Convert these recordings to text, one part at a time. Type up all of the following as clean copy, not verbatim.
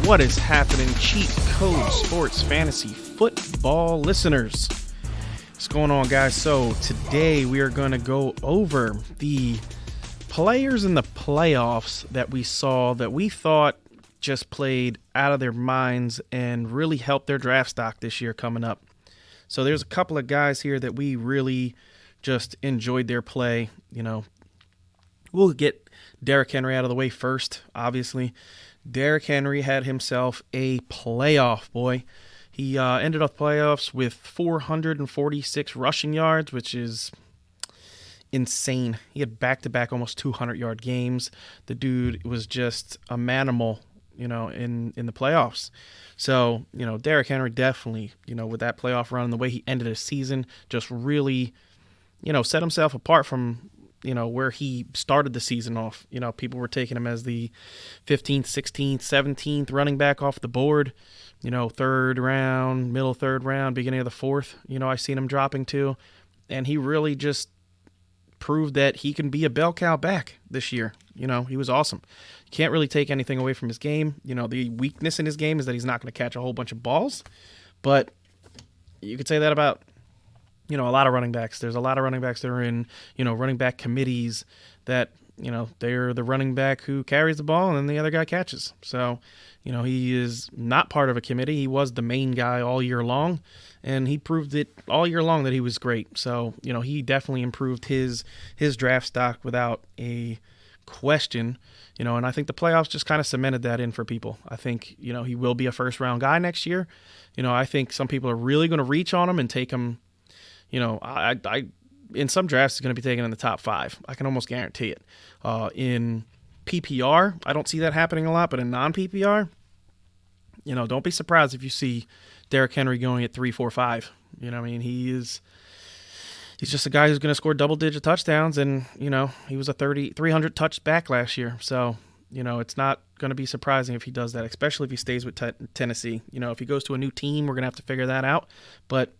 What is happening, Cheat Code Sports Fantasy Football listeners? What's going on, guys? So today we are going to go over the players in the playoffs that we saw that we thought just played out of their minds and really helped their draft stock this year coming up. So there's a couple of guys here that we really just enjoyed their play. You know, we'll get Derrick Henry out of the way first, obviously. Derrick Henry had himself a playoff, boy. He ended up playoffs with 446 rushing yards, which is insane. He had back-to-back almost 200-yard games. The dude was just a manimal, you know, in the playoffs. So, you know, Derrick Henry definitely, you know, with that playoff run and the way he ended his season, just really, you know, set himself apart from, you know, where he started the season off. You know, people were taking him as the 15th, 16th, 17th running back off the board, you know, third round, middle third round, beginning of the fourth. You know, I seen him dropping too. And he really just proved that he can be a bell cow back this year. You know, he was awesome. Can't really take anything away from his game. You know, the weakness in his game is that he's not going to catch a whole bunch of balls. But you could say that about, you know, a lot of running backs. There's a lot of running backs that are in, you know, running back committees that, you know, they're the running back who carries the ball and then the other guy catches. So, you know, he is not part of a committee. He was the main guy all year long, and he proved it all year long that he was great. So, you know, he definitely improved his draft stock without a question, you know, and I think the playoffs just kind of cemented that in for people. I think, you know, he will be a first-round guy next year. You know, I think some people are really going to reach on him and take him. You know, I in some drafts, he's going to be taken in the top 5. I can almost guarantee it. In PPR, I don't see that happening a lot, but in non-PPR, you know, don't be surprised if you see Derrick Henry going at 3, 4, 5. You know, I mean, he's just a guy who's going to score double-digit touchdowns, and you know, he was a 300 touch back last year. So, you know, it's not going to be surprising if he does that, especially if he stays with Tennessee. You know, if he goes to a new team, we're going to have to figure that out, but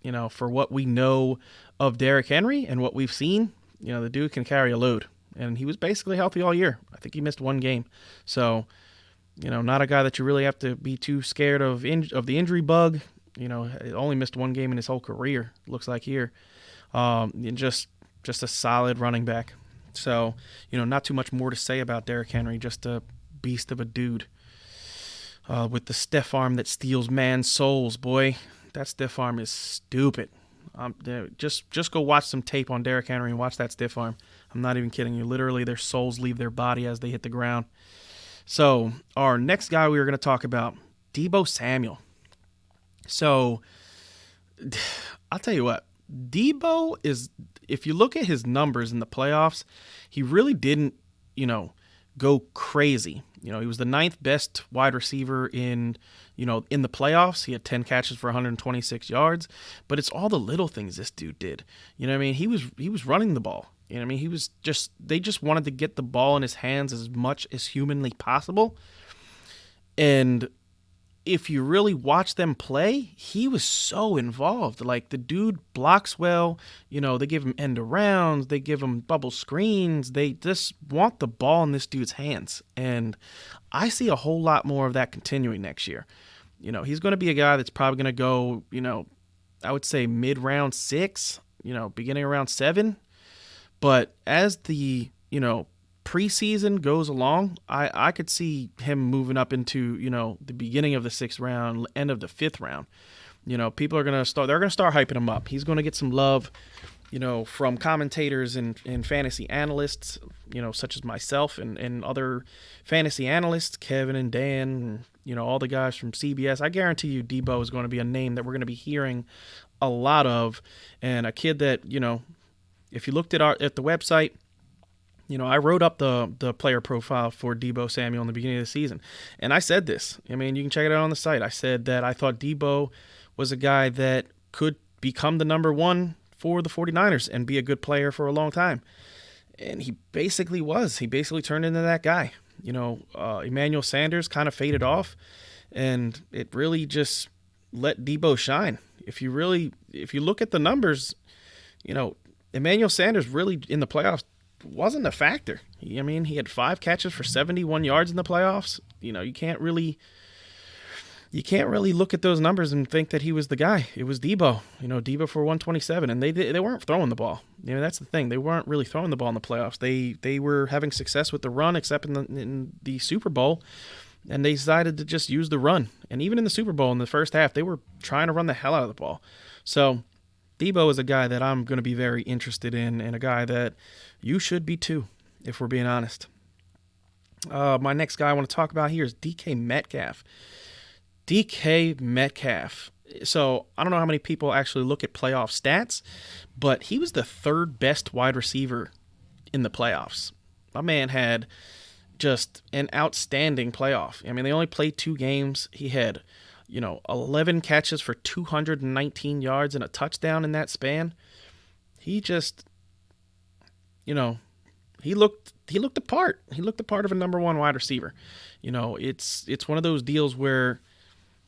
you know, for what we know of Derrick Henry and what we've seen, you know, the dude can carry a load. And he was basically healthy all year. I think he missed one game. So, you know, not a guy that you really have to be too scared of the injury bug. You know, he only missed one game in his whole career, looks like here. And just a solid running back. So, you know, not too much more to say about Derrick Henry. Just a beast of a dude with the stiff arm that steals man's souls, boy. That stiff arm is stupid. Just go watch some tape on Derrick Henry and watch that stiff arm. I'm not even kidding you. Literally, their souls leave their body as they hit the ground. So our next guy we were going to talk about, Deebo Samuel. So I'll tell you what, Deebo is, if you look at his numbers in the playoffs, he really didn't, you know, go crazy. You know, he was the 9th best wide receiver in the playoffs. He had 10 catches for 126 yards, but it's all the little things this dude did. You know what I mean? He was running the ball. You know what I mean? They just wanted to get the ball in his hands as much as humanly possible. And if you really watch them play, he was so involved. Like, the dude blocks well. You know, they give him end arounds. They give him bubble screens. They just want the ball in this dude's hands. And I see a whole lot more of that continuing next year. You know, he's going to be a guy that's probably going to go, you know, I would say mid-round 6, you know, beginning around 7. But as the, you know, preseason goes along, I could see him moving up into, you know, the beginning of the 6th round, end of the 5th round. You know, people are going to start hyping him up. He's going to get some love, you know, from commentators and fantasy analysts, you know, such as myself and other fantasy analysts, Kevin and Dan, and, you know, all the guys from CBS. I guarantee you Deebo is going to be a name that we're going to be hearing a lot of, and a kid that, you know, if you looked at the website, you know, I wrote up the player profile for Deebo Samuel in the beginning of the season, and I said this. I mean, you can check it out on the site. I said that I thought Deebo was a guy that could become the number 1 for the 49ers and be a good player for a long time. And he basically was. He basically turned into that guy. You know, Emmanuel Sanders kind of faded off, and it really just let Deebo shine. If you look at the numbers, you know, Emmanuel Sanders really in the playoffs wasn't a factor. I mean, he had 5 catches for 71 yards in the playoffs. you can't really look at those numbers and think that he was the guy. It was Debo, Debo for 127, and they weren't throwing the ball. That's the thing. They weren't really throwing the ball in the playoffs. They were having success with the run, except in the Super Bowl, and they decided to just use the run. And even in the Super Bowl in the first half, they were trying to run the hell out of the ball. So Debo is a guy that I'm going to be very interested in, and a guy that you should be too, if we're being honest. My next guy I want to talk about here is DK Metcalf. DK Metcalf. So I don't know how many people actually look at playoff stats, but he was the third best wide receiver in the playoffs. My man had just an outstanding playoff. I mean, they only played 2 games. He had, 11 catches for 219 yards and a touchdown in that span. He just, he looked the part. He looked the part of a number 1 wide receiver. It's one of those deals where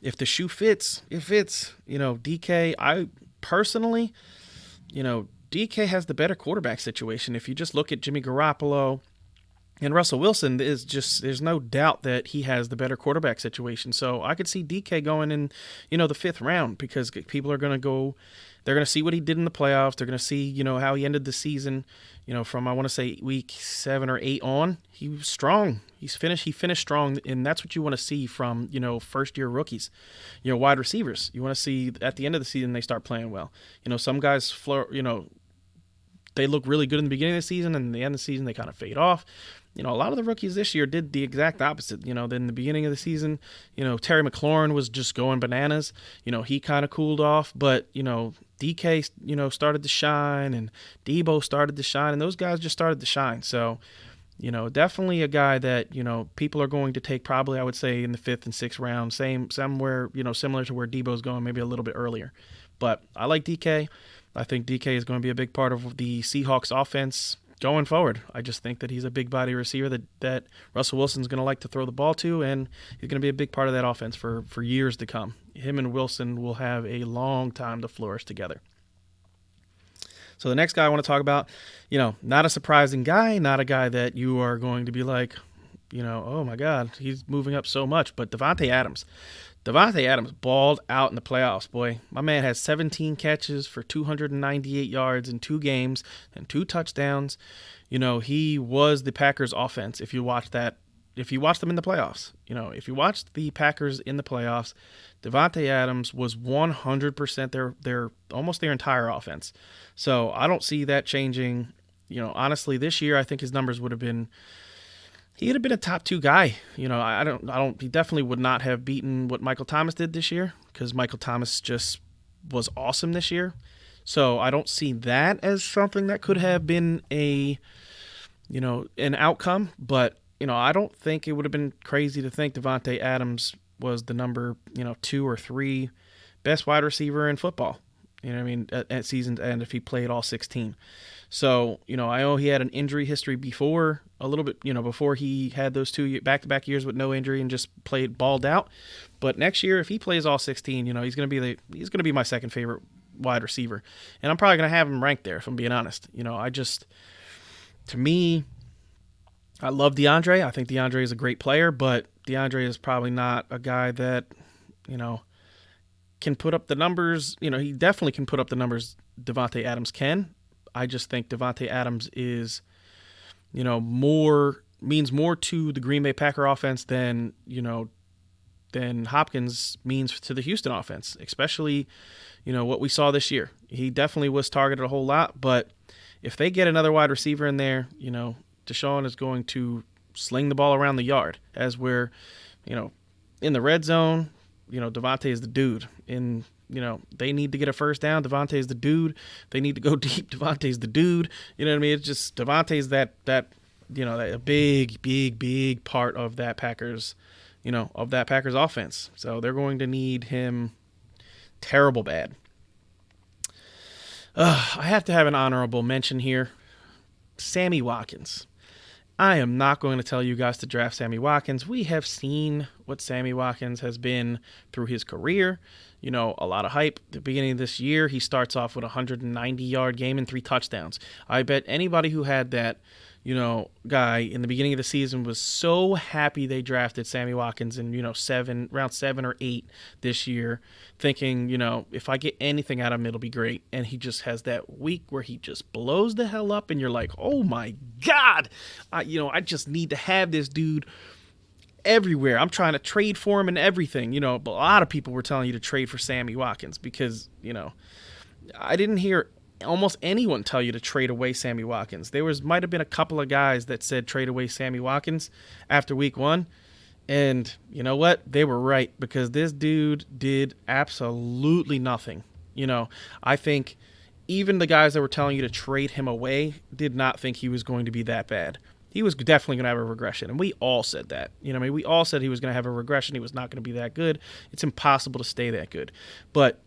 if the shoe fits, it fits. DK, I personally, DK has the better quarterback situation. If you just look at Jimmy Garoppolo and Russell Wilson, there's no doubt that he has the better quarterback situation. So I could see DK going in, the 5th round, because people are going to go, they're going to see what he did in the playoffs. They're going to see, how he ended the season, from, I want to say, week 7 or 8 on. He was strong. He finished strong, and that's what you want to see from, first-year rookies, wide receivers. You want to see at the end of the season they start playing well. Some guys, they look really good in the beginning of the season, and at the end of the season they kind of fade off. A lot of the rookies this year did the exact opposite. Then in the beginning of the season, Terry McLaurin was just going bananas. He kind of cooled off, but, DK, started to shine, and Debo started to shine, and those guys just started to shine. So, definitely a guy that, people are going to take probably, I would say, in the 5th and 6th round, somewhere, similar to where Debo's going, maybe a little bit earlier. But I like DK. I think DK is going to be a big part of the Seahawks offense going forward. I just think that he's a big body receiver that Russell Wilson's going to like to throw the ball to, and he's going to be a big part of that offense for years to come. Him and Wilson will have a long time to flourish together. So the next guy I want to talk about, not a surprising guy, not a guy that you are going to be like, oh my God, he's moving up so much, but Davante Adams. Davante Adams balled out in the playoffs, boy. My man has 17 catches for 298 yards in 2 games and 2 touchdowns. He was the Packers offense if you watch that. If you watch them in the playoffs, if you watched the Packers in the playoffs, Davante Adams was 100% their almost their entire offense. So I don't see that changing. Honestly, this year I think his numbers would have been, he would have been a top 2 guy. He definitely would not have beaten what Michael Thomas did this year, because Michael Thomas just was awesome this year. So I don't see that as something that could have been an outcome. But, I don't think it would have been crazy to think Davante Adams was the number, 2 or 3 best wide receiver in football. At season's end, if he played all 16. So, I know he had an injury history before, a little bit, before he had those 2 back-to-back years with no injury and just balled out. But next year, if he plays all 16, he's going to be my second favorite wide receiver. And I'm probably going to have him ranked there, if I'm being honest. To me, I love DeAndre. I think DeAndre is a great player, but DeAndre is probably not a guy that, can put up the numbers. He definitely can put up the numbers Davante Adams can. I just think Davante Adams is, means more to the Green Bay Packer offense than Hopkins means to the Houston offense, especially, what we saw this year. He definitely was targeted a whole lot, but if they get another wide receiver in there, Deshaun is going to sling the ball around the yard, as we're, in the red zone, Davante is the dude. They need to get a first down. Davante is the dude. They need to go deep. Davante is the dude. You know what I mean? It's just Davante is that a big part of that Packers, offense. So they're going to need him terrible bad. I have to have an honorable mention here. Sammy Watkins. I am not going to tell you guys to draft Sammy Watkins. We have seen what Sammy Watkins has been through his career. A lot of hype. At the beginning of this year, he starts off with a 190-yard game and 3 touchdowns. I bet anybody who had that, guy in the beginning of the season was so happy they drafted Sammy Watkins in, round 7 or 8 this year, thinking, if I get anything out of him, it'll be great. And he just has that week where he just blows the hell up, and you're like, oh my God, I just need to have this dude everywhere. I'm trying to trade for him and everything. But a lot of people were telling you to trade for Sammy Watkins because, I didn't hear almost anyone tell you to trade away Sammy Watkins. Might have been a couple of guys that said trade away Sammy Watkins after week 1. And you know what? They were right, because this dude did absolutely nothing. I think even the guys that were telling you to trade him away did not think he was going to be that bad. He was definitely going to have a regression, and we all said that. We all said he was going to have a regression. He was not going to be that good. It's impossible to stay that good. But,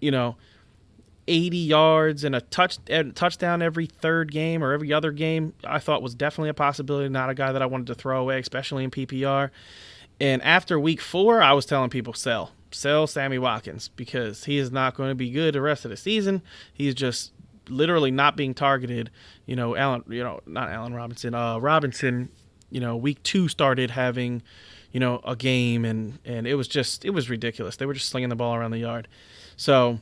80 yards and a touchdown every third game or every other game, I thought was definitely a possibility. Not a guy that I wanted to throw away, especially in PPR. And after week 4, I was telling people, sell Sammy Watkins, because he is not going to be good the rest of the season. He's just literally not being targeted. Not Allen Robinson. Robinson, week 2 started having, a game, and it was ridiculous. They were just slinging the ball around the yard. So,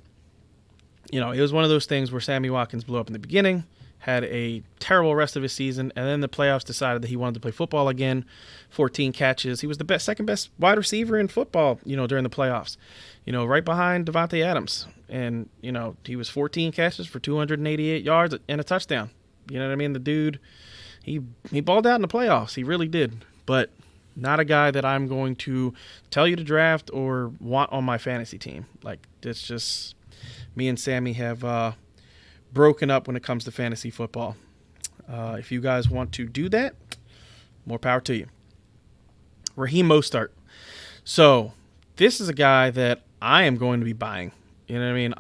it was one of those things where Sammy Watkins blew up in the beginning, had a terrible rest of his season, and then the playoffs decided that he wanted to play football again. 14 catches. He was the second best wide receiver in football, during the playoffs, right behind Devontae Adams. And, he was 14 catches for 288 yards and a touchdown. You know what I mean? The dude, he balled out in the playoffs. He really did. But not a guy that I'm going to tell you to draft or want on my fantasy team. Like, it's just, me and Sammy have broken up when it comes to fantasy football. If you guys want to do that, more power to you. Raheem Mostert. So this is a guy that I am going to be buying. You know what I mean?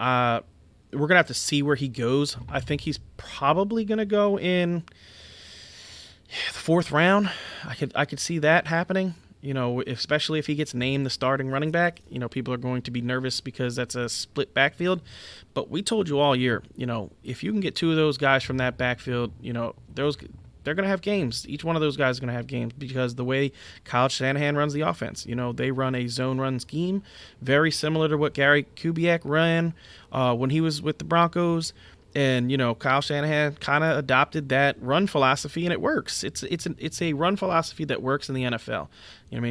We're going to have to see where he goes. I think he's probably going to go in the 4th round. I could see that happening. Especially if he gets named the starting running back, people are going to be nervous because that's a split backfield. But we told you all year, if you can get 2 of those guys from that backfield, they're going to have games. Each one of those guys is going to have games, because the way Kyle Shanahan runs the offense, they run a zone run scheme very similar to what Gary Kubiak ran when he was with the Broncos. And, Kyle Shanahan kind of adopted that run philosophy, and it works. It's a run philosophy that works in the NFL.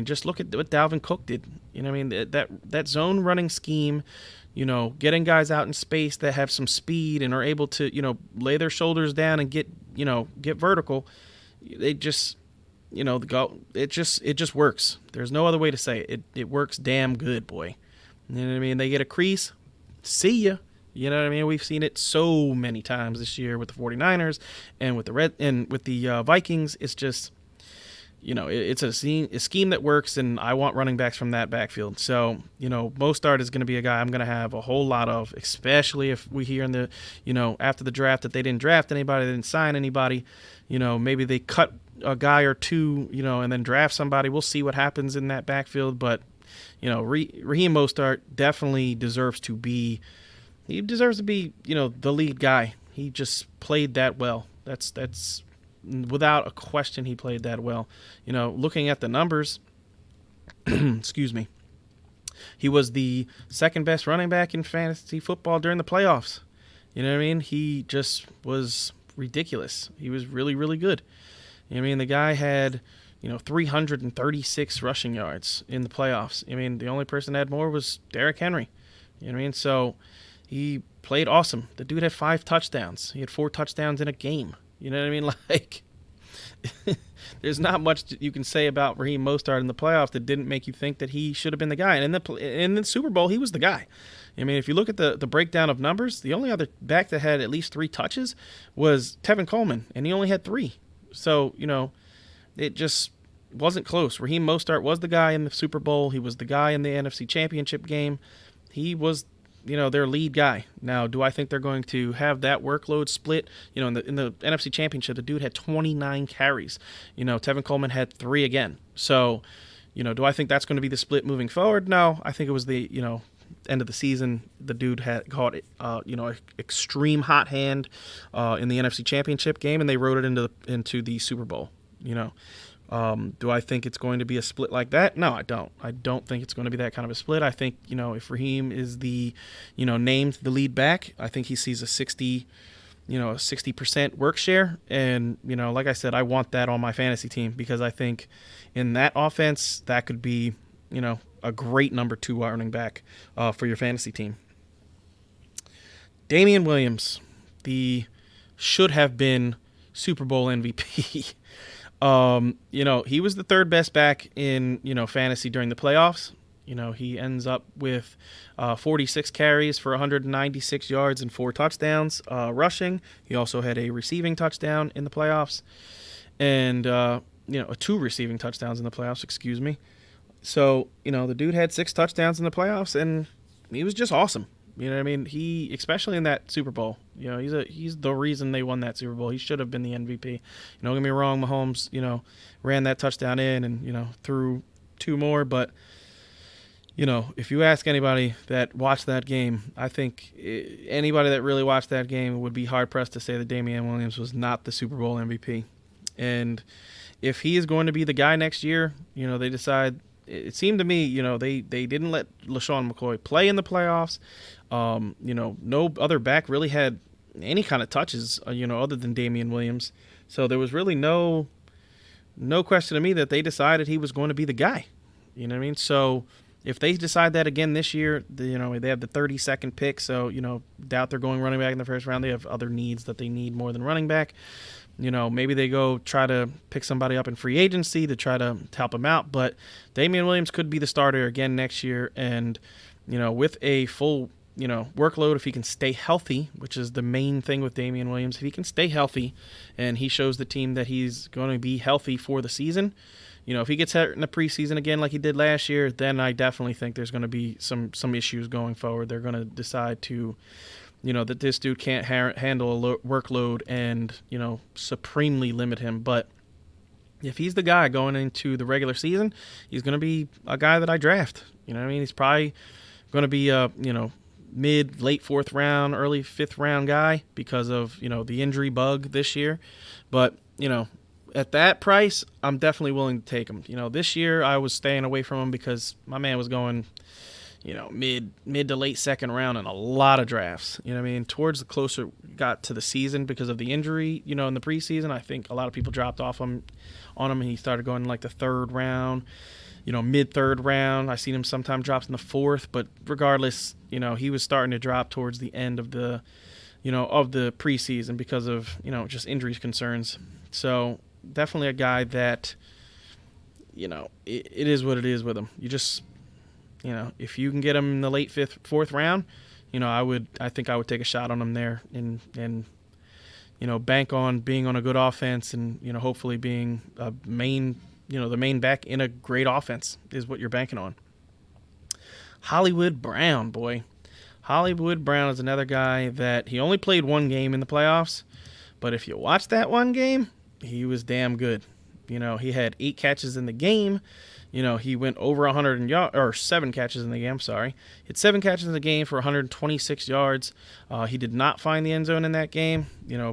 Just look at what Dalvin Cook did. That zone running scheme, getting guys out in space that have some speed and are able to, lay their shoulders down and get vertical. They just, it just works. There's no other way to say it. It works damn good, boy. You know what I mean? They get a crease. See ya. You know what I mean? We've seen it so many times this year with the 49ers and with the Vikings. It's just, it's a scheme that works, and I want running backs from that backfield. So, Mostert is going to be a guy I'm going to have a whole lot of, especially if we hear in the, after the draft that they didn't draft anybody, they didn't sign anybody. Maybe they cut a guy or 2, and then draft somebody. We'll see what happens in that backfield. But, Raheem Mostert definitely deserves to be. He deserves to be, the lead guy. He just played that well. That's without a question, he played that well. Looking at the numbers, excuse me, he was the second best running back in fantasy football during the playoffs. You know what I mean? He just was ridiculous. He was really, really good. The guy had, 336 rushing yards in the playoffs. The only person that had more was Derrick Henry. You know what I mean? So he played awesome. The dude had 5 touchdowns. He had 4 touchdowns in a game. You know what I mean? Like, there's not much you can say about Raheem Mostert in the playoffs that didn't make you think that he should have been the guy. And in the Super Bowl, he was the guy. If you look at the breakdown of numbers, the only other back that had at least 3 touches was Tevin Coleman, and he only had 3. So, it just wasn't close. Raheem Mostert was the guy in the Super Bowl. He was the guy in the NFC Championship game. He was their lead guy. Now, do I think they're going to have that workload split? In the NFC Championship, the dude had 29 carries. Tevin Coleman had 3 again. So, do I think that's going to be the split moving forward? No, I think it was the end of the season, the dude had caught it, extreme hot hand in the NFC Championship game, and they wrote it into the Super Bowl. Do I think it's going to be a split like that? No, I don't. I don't think it's going to be that kind of a split. I think, if Raheem is named the lead back, I think he sees a 60% work share. And, like I said, I want that on my fantasy team because I think in that offense, that could be, a great number 2 running back for your fantasy team. Damian Williams, the should have been Super Bowl MVP. He was the 3rd best back in, fantasy during the playoffs. He ends up with 46 carries for 196 yards and 4 touchdowns rushing. He also had a receiving touchdown in the playoffs and, 2 receiving touchdowns in the playoffs, excuse me. So, the dude had 6 touchdowns in the playoffs and he was just awesome. You know what I mean? He, especially in that Super Bowl, he's the reason they won that Super Bowl. He should have been the MVP. Don't get me wrong, Mahomes, ran that touchdown in and, threw 2 more. But, if you ask anybody that watched that game, I think anybody that really watched that game would be hard-pressed to say that Damian Williams was not the Super Bowl MVP. And if he is going to be the guy next year, they decide – it seemed to me, they didn't let LaShawn McCoy play in the playoffs. No other back really had any kind of touches, other than Damian Williams. So there was really no question to me that they decided he was going to be the guy. You know what I mean? So if they decide that again this year, they have the 32nd pick. So, doubt they're going running back in the first round. They have other needs that they need more than running back. Maybe they go try to pick somebody up in free agency to try to help him out. But Damian Williams could be the starter again next year. And, with a full, workload, if he can stay healthy, which is the main thing with Damian Williams, if he can stay healthy and he shows the team that he's going to be healthy for the season, if he gets hurt in the preseason again like he did last year, then I definitely think there's going to be some issues going forward. They're going to decide to that this dude can't handle a workload and, supremely limit him. But if he's the guy going into the regular season, he's going to be a guy that I draft. He's probably going to be a, mid, late 4th round, early 5th round guy because of, the injury bug this year. But, at that price, I'm definitely willing to take him. This year I was staying away from him because my man was going – mid to late 2nd round in a lot of drafts. Towards the closer got to the season because of the injury, in the preseason, I think a lot of people dropped off on him and he started going like the 3rd round, mid 3rd round. I seen him sometimes drops in the 4th, but regardless, he was starting to drop towards the end of the, of the preseason because of, just injuries concerns. So definitely a guy that, it is what it is with him. You just, if you can get him in the late 5th, 4th round, I think I would take a shot on him there and bank on being on a good offense and, hopefully being a main, the main back in a great offense is what you're banking on. Hollywood Brown, boy. Hollywood Brown is another guy that he only played 1 game in the playoffs, but if you watch that 1 game, he was damn good. He had 8 catches in the game. He went over 100 yards, or 7 catches in the game, sorry. He had 7 catches in the game for 126 yards. He did not find the end zone in that game,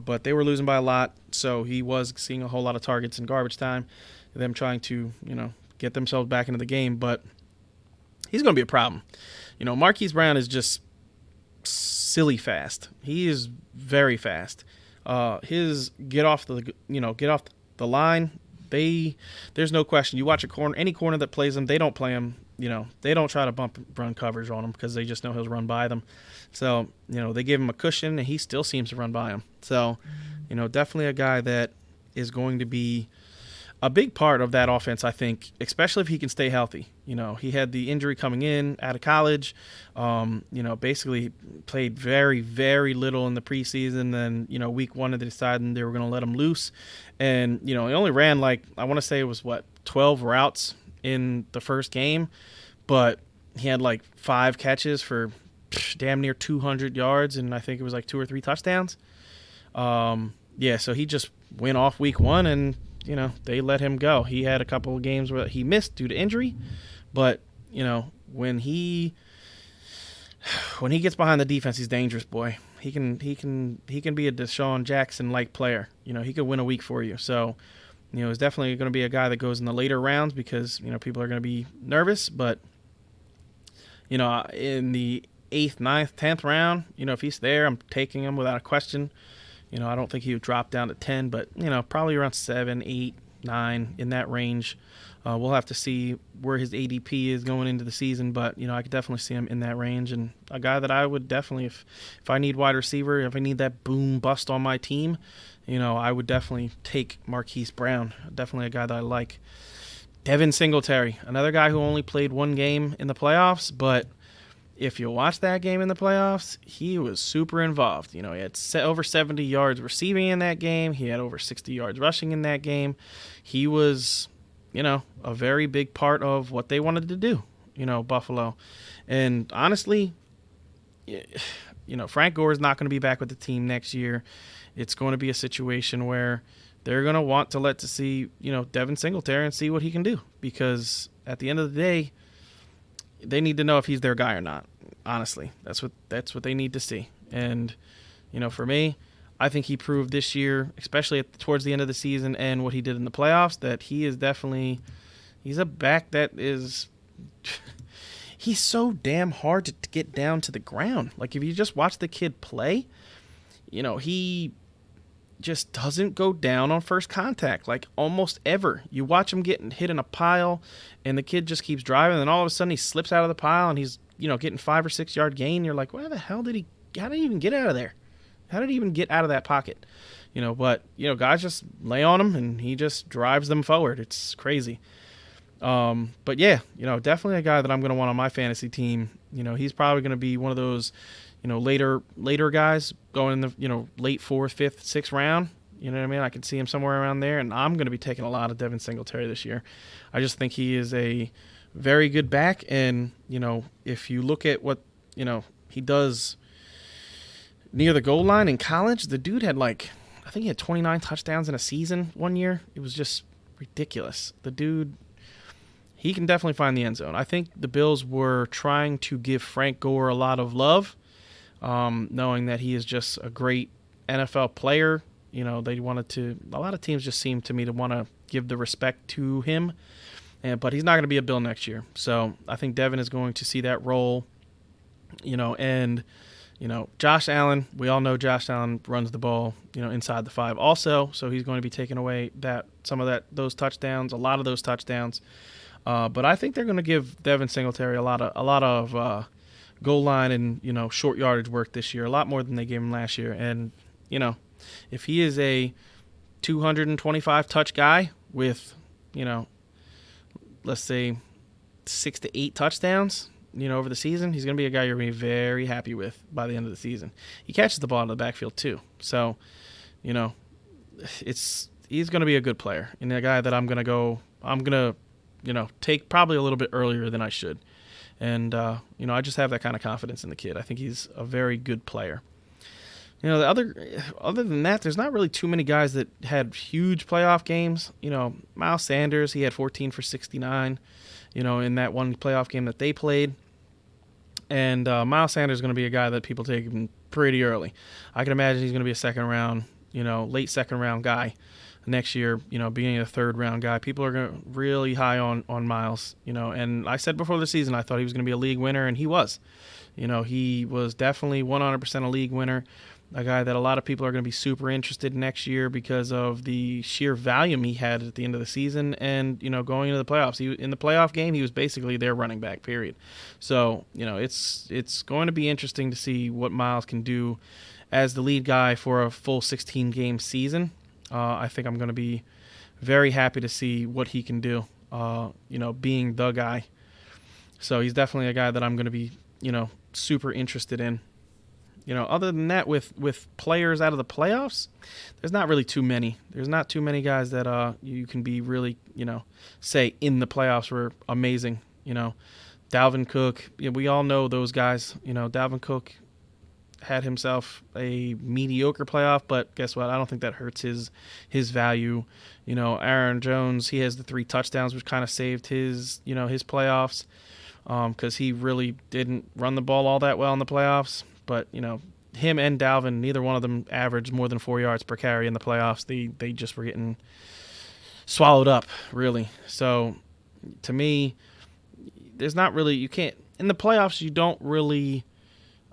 but they were losing by a lot, so he was seeing a whole lot of targets in garbage time, them trying to, get themselves back into the game, but he's going to be a problem. Marquise Brown is just silly fast. He is very fast. His get off the line, there's no question. You watch any corner that plays him, they don't play him. They don't try to bump run coverage on him because they just know he'll run by them. So, they give him a cushion and he still seems to run by him. So, definitely a guy that is going to be a big part of that offense, I think, especially if he can stay healthy. He had the injury coming in out of college. Basically played very, very little in the preseason. Then, week 1 they decided they were going to let him loose. And, he only ran I want to say it was 12 routes in the first game. But he had 5 catches for damn near 200 yards. And I think it was 2 or 3 touchdowns. So he just went off week 1 and, they let him go. He had a couple of games where he missed due to injury, but, when he when he gets behind the defense, he's dangerous, boy. He can be a Deshaun Jackson like player. He could win a week for you. So, he's definitely going to be a guy that goes in the later rounds because people are going to be nervous. But in the 8th, 9th, 10th round, if he's there, I'm taking him without a question. I don't think he would drop down to 10, but probably around 7, 8, 9 in that range. We'll have to see where his ADP is going into the season, but I could definitely see him in that range, and a guy that I would definitely, if I need wide receiver, if I need that boom bust on my team, I would definitely take Marquise Brown. Definitely a guy that I like. Devin Singletary, another guy who only played one game in the playoffs, but if you watch that game in the playoffs, he was super involved. He had over 70 yards receiving in that game. He had over 60 yards rushing in that game. He was a very big part of what they wanted to do, Buffalo. And honestly, Frank Gore is not going to be back with the team next year. It's going to be a situation where they're going to want to see, Devin Singletary and see what he can do. Because at the end of the day, they need to know if he's their guy or not. Honestly, that's what they need to see. And, for me, I think he proved this year, especially towards the end of the season and what he did in the playoffs, that he is he's a back that is, he's so damn hard to get down to the ground. Like, if you just watch the kid play, he just doesn't go down on first contact, like almost ever. You watch him getting hit in a pile, and the kid just keeps driving, and then all of a sudden he slips out of the pile, and he's, getting 5 or 6 yard gain. You're like, where the hell how did he even get out of there? How did he even get out of that pocket? But guys just lay on him, and he just drives them forward. It's crazy. But yeah, definitely a guy that I'm going to want on my fantasy team. He's probably going to be one of those, later guys going in the, late 4th, 5th, 6th round. You know what I mean? I can see him somewhere around there, and I'm going to be taking a lot of Devin Singletary this year. I just think he is a very good back, and, if you look at what, he does near the goal line in college, the dude had I think he had 29 touchdowns in a season one year. It was just ridiculous. The dude, he can definitely find the end zone. I think the Bills were trying to give Frank Gore a lot of love, knowing that he is just a great NFL player. They wanted to, a lot of teams just seem to me to want to give the respect to him, but he's not going to be a Bill next year. So I think Devin is going to see that role, and Josh Allen, we all know Josh Allen runs the ball, inside the 5 also, so he's going to be taking away those touchdowns, a lot of those touchdowns. But I think they're going to give Devin Singletary a lot of goal line and, short yardage work this year, a lot more than they gave him last year. And, if he is a 225 touch guy with, let's say 6 to 8 touchdowns, over the season, he's going to be a guy you're going to be very happy with by the end of the season. He catches the ball in the backfield too. So, he's going to be a good player and a guy that I'm going to take probably a little bit earlier than I should. And, I just have that kind of confidence in the kid. I think he's a very good player. Other than that, there's not really too many guys that had huge playoff games. Miles Sanders, he had 14 for 69, in that one playoff game that they played. And Miles Sanders is going to be a guy that people take him pretty early. I can imagine he's going to be a second round, late second round guy next year, being a third round guy. People are going really high on Miles, and I said before the season I thought he was going to be a league winner, and he was. He was definitely 100% a league winner. A guy that a lot of people are going to be super interested in next year because of the sheer volume he had at the end of the season and, going into the playoffs. In the playoff game, he was basically their running back, period. So, it's going to be interesting to see what Miles can do as the lead guy for a full 16-game season. I think I'm going to be very happy to see what he can do, being the guy. So he's definitely a guy that I'm going to be, super interested in. Other than that, with players out of the playoffs, there's not really too many. There's not too many guys that you can be really, say in the playoffs were amazing. Dalvin Cook, we all know those guys. Dalvin Cook had himself a mediocre playoff, but guess what? I don't think that hurts his value. Aaron Jones, he has the 3 touchdowns, which kind of saved his playoffs. because he really didn't run the ball all that well in the playoffs. But, him and Dalvin, neither one of them averaged more than 4 yards per carry in the playoffs. They just were getting swallowed up, really. So, to me, there's not really, you can't, in the playoffs, you don't really,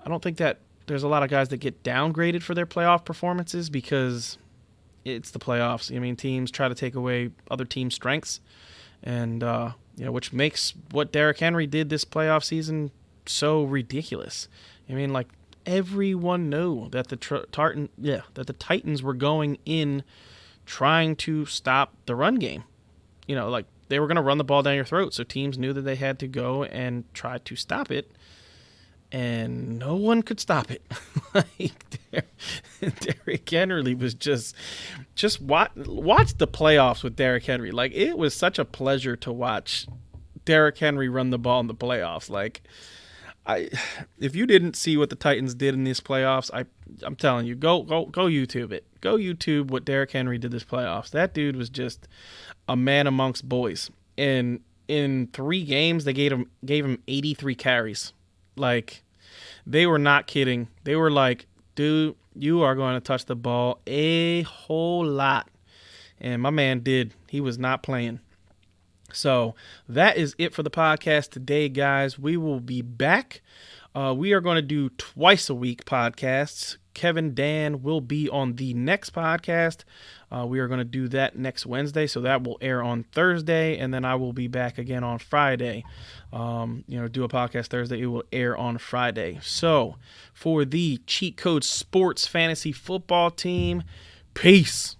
I don't think that there's a lot of guys that get downgraded for their playoff performances because it's the playoffs. I mean, teams try to take away other teams' strengths, and which makes what Derrick Henry did this playoff season so ridiculous. I mean, like, everyone knew that the Titans were going in trying to stop the run game. Like, they were going to run the ball down your throat, so teams knew that they had to go and try to stop it, and no one could stop it. Like, Derrick Henry was just watch the playoffs with Derrick Henry. Like, it was such a pleasure to watch Derrick Henry run the ball in the playoffs. Like, if you didn't see what the Titans did in these playoffs, I'm telling you, go YouTube it. Go YouTube what Derrick Henry did this playoffs. That dude was just a man amongst boys. And in 3 games, they gave him 83 carries. Like, they were not kidding. They were like, dude, you are going to touch the ball a whole lot. And my man did. He was not playing. So that is it for the podcast today, guys. We will be back. We are going to do twice a week podcasts. Kevin Dan will be on the next podcast. We are going to do that next Wednesday, so that will air on Thursday, and then I will be back again on Friday. Do a podcast Thursday. It will air on Friday. So for the Cheat Code Sports Fantasy Football team, peace.